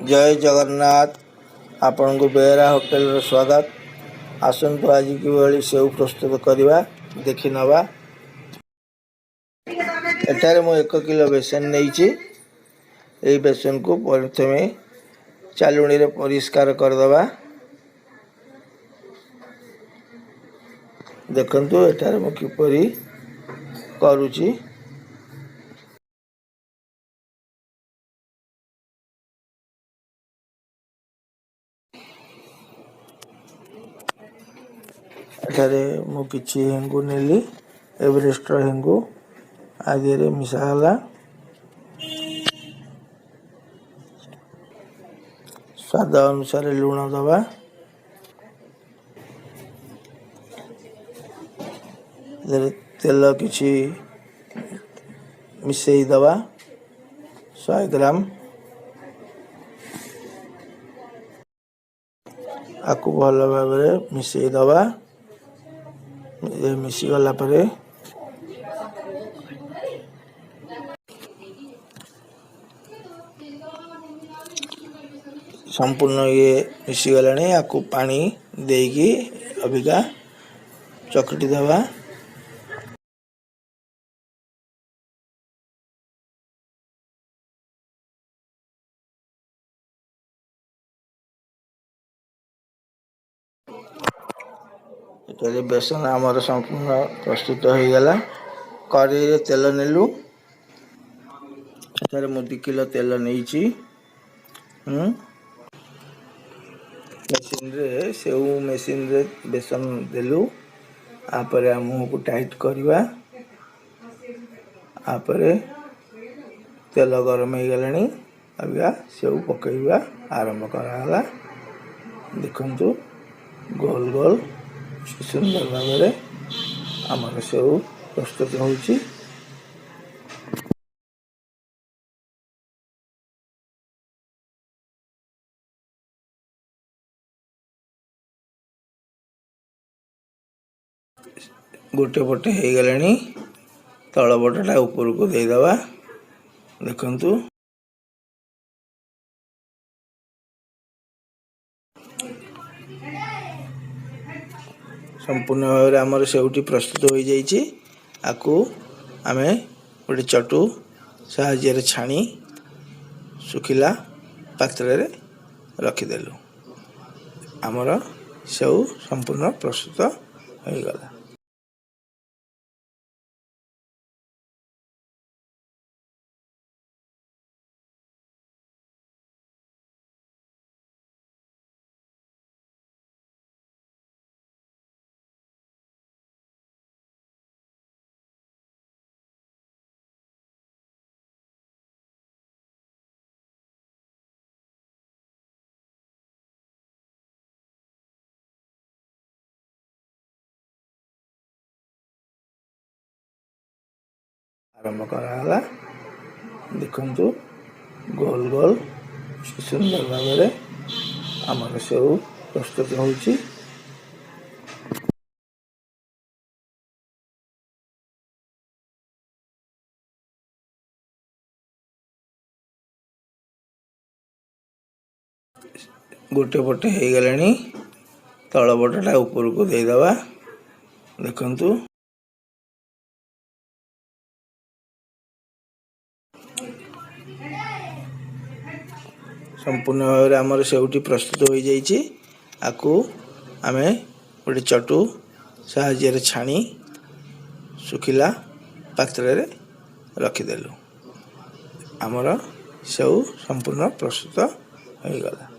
जय जगन्नाथ। आपण को बेहरा होटेल स्वागत। आसतु आज कि सेव प्रस्तुत करवा देखि नवा। एठारे मु 1 किलो बेसन नहीं। बेसन को प्रथमे चालुणी रे परिष्कार करदबा। देखंतु एठारे मु किपरि करूची। एठारे मु किछि हेंगु नेली। एवरेस्ट हेंगु आदिरे मिसाला। स्वाद अनुसार लुण दबा। तेल किछि मिसई दबा 100 ग्राम। आकु भल भाव मिसई दबा। मिसी गला परे संपूर्ण ये मिसी गलानी। आकु पानी देकी अबिका चकटी दबा। एटारे बेसन आमर संपूर्ण प्रस्तुत हो गला। कड़ाई रे तेल नेलु। एटारे मु 2 किलो तेल नेइची। मेसिन रे बेसन देलु। आपरे मुह को टाइट करवा। आपरे तेल गरम हो गलानी। अबिया सेव पकईवा आरंभ कराला। देखंतु गोल गोल सुंदर भाव में आमर सेव प्रस्तुत होची। गोटे पटे हो गलानी। तल पटटा ऊपर को दे दबा। देखंतु संपूर्ण भाव में आमर सेवटी प्रस्तुत हो जाइए। आकु आमे गोटे चटू साहाय्य छाणी सुखिला पात्र रे रखिदेलु। आमर सेव संपूर्ण प्रस्तुत हो गला। आरंभ कराला। देखंतु गोल गोल सुंदर भाव में आमर सेव प्रस्तुत होची। गोटे पटे हो गलानी। तल पटटा ऊपर को दे दबा। देखंतु संपूर्ण भाव में आमर सेवटी प्रस्तुत हो जाइए। आकु आमे गोटे चटू साहाय्य छाणी सुखिला पात्र रे रखिदेलु। आमर सेव संपूर्ण प्रस्तुत हो गला।